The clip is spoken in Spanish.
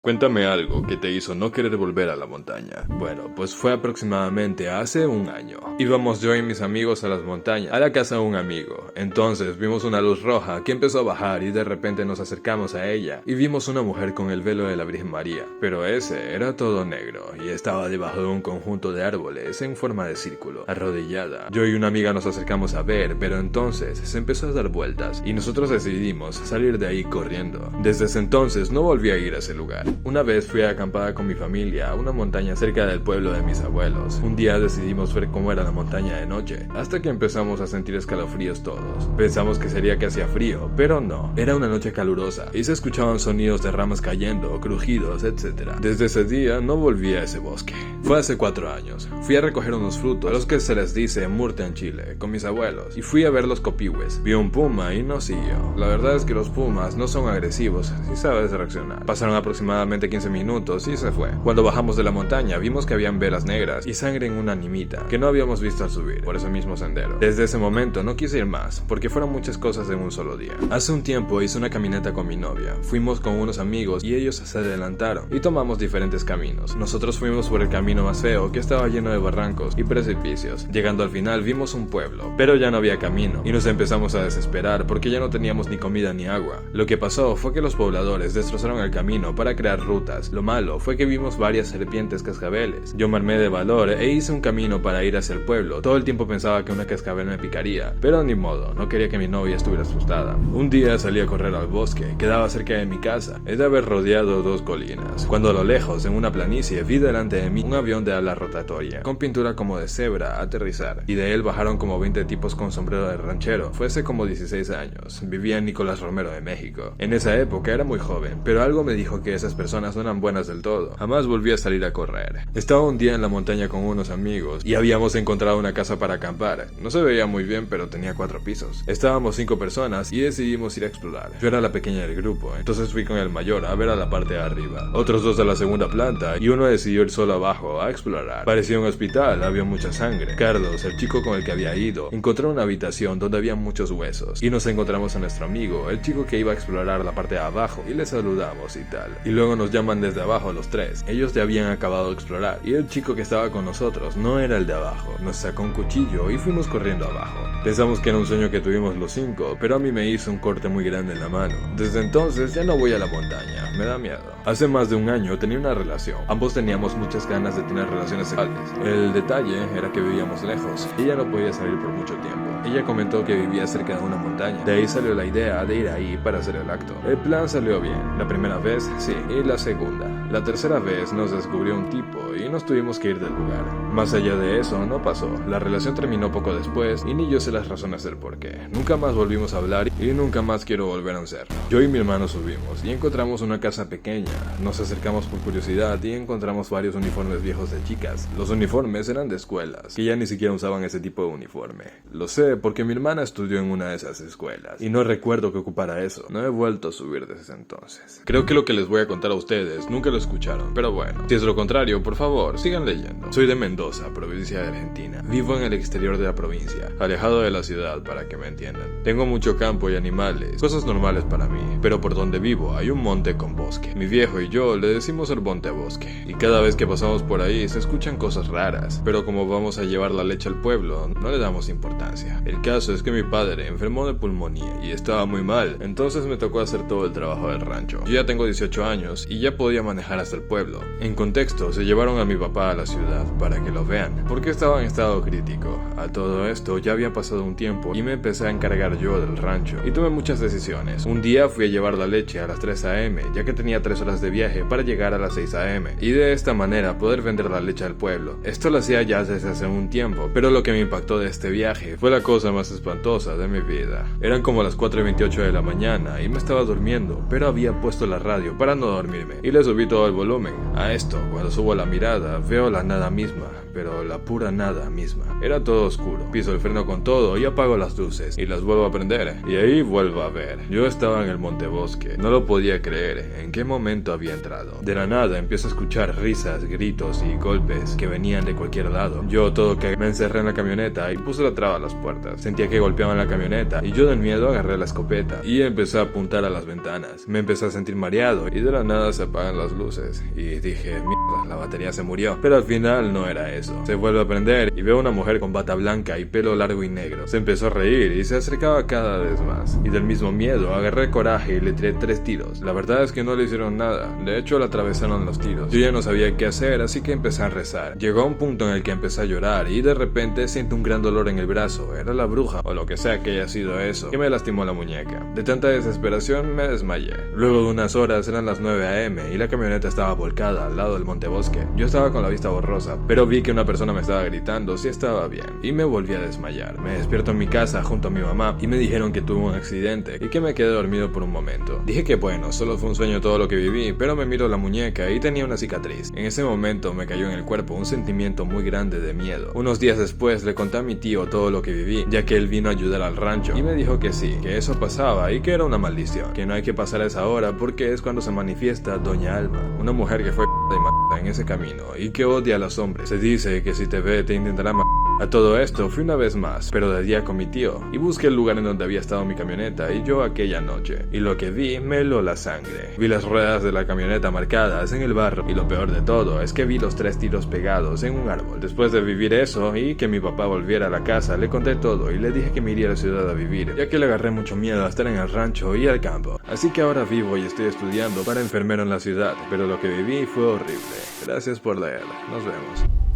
Cuéntame algo que te hizo no querer volver a la montaña. Bueno, pues fue aproximadamente hace un año. Íbamos yo y mis amigos a las montañas, a la casa de un amigo. Entonces vimos una luz roja que empezó a bajar y de repente nos acercamos a ella y vimos una mujer con el velo de la Virgen María. Pero ese era todo negro y estaba debajo de un conjunto de árboles en forma de círculo, arrodillada. Yo y una amiga nos acercamos a ver, pero entonces se empezó a dar vueltas y nosotros decidimos salir de ahí corriendo. Desde ese entonces no volví a ir a ese lugar. Una vez fui acampada con mi familia a una montaña cerca del pueblo de mis abuelos. Un día decidimos ver cómo era la montaña de noche, hasta que empezamos a sentir escalofríos todos. Pensamos que sería que hacía frío, pero no. Era una noche calurosa y se escuchaban sonidos de ramas cayendo, crujidos, etc. Desde ese día no volví a ese bosque. Fue hace 4 años. Fui a recoger unos frutos, a los que se les dice murta en Chile, con mis abuelos, y fui a ver los copihues. Vi un puma y no siguió. La verdad es que los pumas no son agresivos si sabes reaccionar. Pasaron aproximadamente 15 minutos y se fue. Cuando bajamos de la montaña vimos que habían velas negras y sangre en una nimita que no habíamos visto al subir por ese mismo sendero. Desde ese momento no quise ir más porque fueron muchas cosas en un solo día. Hace un tiempo hice una caminata con mi novia. Fuimos con unos amigos y ellos se adelantaron y tomamos diferentes caminos. Nosotros fuimos por el camino más feo que estaba lleno de barrancos y precipicios. Llegando al final vimos un pueblo, pero ya no había camino y nos empezamos a desesperar porque ya no teníamos ni comida ni agua. Lo que pasó fue que los pobladores destrozaron el camino para crear rutas. Lo malo fue que vimos varias serpientes cascabeles. Yo me armé de valor e hice un camino para ir hacia el pueblo. Todo el tiempo pensaba que una cascabel me picaría, pero ni modo, no quería que mi novia estuviera asustada. Un día salí a correr al bosque, quedaba cerca de mi casa. Es de haber rodeado 2 colinas, cuando a lo lejos, en una planicie, vi delante de mí un avión de ala rotatoria, con pintura como de cebra, aterrizar, y de él bajaron como 20 tipos con sombrero de ranchero. Fue hace como 16 años, vivía en Nicolás Romero de México. En esa época era muy joven, pero algo me dijo que esas personas no eran buenas del todo. Jamás volví a salir a correr. Estaba un día en la montaña con unos amigos y habíamos encontrado una casa para acampar. No se veía muy bien, pero tenía 4 pisos. Estábamos 5 personas y decidimos ir a explorar. Yo era la pequeña del grupo, entonces fui con el mayor a ver a la parte de arriba. Otros 2 a la segunda planta y uno decidió ir solo abajo a explorar. Parecía un hospital, había mucha sangre. Carlos, el chico con el que había ido, encontró una habitación donde había muchos huesos y nos encontramos a nuestro amigo, el chico que iba a explorar la parte de abajo, y le saludamos y tal. Y luego nos llaman desde abajo los 3. Ellos ya habían acabado de explorar y el chico que estaba con nosotros no era el de abajo. Nos sacó un cuchillo y fuimos corriendo abajo. Pensamos que era un sueño que tuvimos los 5, pero a mí me hizo un corte muy grande en la mano. Desde entonces ya no voy a la montaña, me da miedo. Hace más de un año tenía una relación. Ambos teníamos muchas ganas de tener relaciones sexuales. El detalle era que vivíamos lejos y ella no podía salir por mucho tiempo. Ella comentó que vivía cerca de una montaña. De ahí salió la idea de ir ahí para hacer el acto. El plan salió bien. La primera vez, sí, y la segunda. La tercera vez nos descubrió un tipo y nos tuvimos que ir del lugar. Más allá de eso, no pasó. La relación terminó poco después y ni yo sé las razones del por qué. Nunca más volvimos a hablar y nunca más quiero volver a hacerlo. Yo y mi hermano subimos y encontramos una casa pequeña. Nos acercamos por curiosidad y encontramos varios uniformes viejos de chicas. Los uniformes eran de escuelas, que ya ni siquiera usaban ese tipo de uniforme. Lo sé porque mi hermana estudió en una de esas escuelas y no recuerdo que ocupara eso. No he vuelto a subir desde ese entonces. Creo que lo que les voy a contar a ustedes nunca lo escucharon, pero bueno, si es lo contrario, por favor, sigan leyendo. Soy de Mendoza, provincia de Argentina. Vivo en el exterior de la provincia, alejado de la ciudad para que me entiendan. Tengo mucho campo y animales, cosas normales para mí, pero por donde vivo hay un monte con bosque. Mi viejo y yo le decimos el monte bosque, y cada vez que pasamos por ahí se escuchan cosas raras, pero como vamos a llevar la leche al pueblo, no le damos importancia. El caso es que mi padre enfermó de pulmonía y estaba muy mal, entonces me tocó hacer todo el trabajo del rancho. Yo ya tengo 18 años y ya podía manejar hasta el pueblo. En contexto, se llevaron a mi papá a la ciudad para que lo vean, porque estaba en estado crítico. A todo esto ya había pasado un tiempo y me empecé a encargar yo del rancho y tomé muchas decisiones. Un día fui a llevar la leche a las 3 a.m. ya que tenía 3 horas de viaje para llegar a las 6 a.m. y de esta manera poder vender la leche al pueblo. Esto lo hacía ya desde hace un tiempo, pero lo que me impactó de este viaje fue la cosa más espantosa de mi vida. Eran como las 4:28 de la mañana y me estaba durmiendo, pero había puesto la radio para no dormirme y le subí todo el volumen. A esto, cuando subo la mirada, veo la nada misma, pero la pura nada misma. Era todo oscuro. Piso el freno con todo y apago las luces y las vuelvo a prender y ahí vuelvo a ver. Yo estaba en el montebosque. No lo podía creer. ¿En qué momento había entrado? De la nada empiezo a escuchar risas, gritos y golpes que venían de cualquier lado. Yo todo que me encerré en la camioneta y puse la traba a las puertas. Sentía que golpeaban la camioneta y yo del miedo agarré la escopeta y empecé a apuntar a las ventanas. Me empecé a sentir mareado y de la nada se apagan las luces y dije, mierda, la batería se murió. Pero al final no era eso. Se vuelve a prender y veo a una mujer con bata blanca y pelo largo y negro. Se empezó a reír y se acercaba cada vez más. Y del mismo miedo agarré coraje y le tiré 3 tiros. La verdad es que no le hicieron nada. De hecho, le atravesaron los tiros. Yo ya no sabía qué hacer, así que empecé a rezar. Llegó a un punto en el que empecé a llorar y de repente siento un gran dolor en el brazo. Era la bruja o lo que sea que haya sido eso que me lastimó la muñeca. De tanta desesperación me desmayé. Luego de unas horas eran las 9 a.m. y la camioneta estaba volcada al lado del Montebosque. Yo estaba con la vista borrosa, pero vi que una persona me estaba gritando si estaba bien y me volví a desmayar. Me despierto en mi casa junto a mi mamá y me dijeron que tuve un accidente y que me quedé dormido por un momento. Dije que bueno, solo fue un sueño todo lo que viví, pero me miro la muñeca y tenía una cicatriz. En ese momento me cayó en el cuerpo un sentimiento muy grande de miedo. Unos días después le conté a mi tío todo lo que viví, ya que él vino a ayudar al rancho y me dijo que sí, que eso pasaba y que era una maldición, que no hay que pasar a esa hora porque es cuando se manifiesta Doña Alma, una mujer que fue y en ese camino y que odia a los hombres. Se dice que si te ve te intentará matar. A todo esto fui una vez más, pero de día con mi tío, y busqué el lugar en donde había estado mi camioneta y yo aquella noche, y lo que vi me heló la sangre. Vi las ruedas de la camioneta marcadas en el barro, y lo peor de todo es que vi los 3 tiros pegados en un árbol. Después de vivir eso y que mi papá volviera a la casa, le conté todo y le dije que me iría a la ciudad a vivir, ya que le agarré mucho miedo a estar en el rancho y al campo. Así que ahora vivo y estoy estudiando para enfermero en la ciudad, pero lo que viví fue horrible. Gracias por leer. Nos vemos.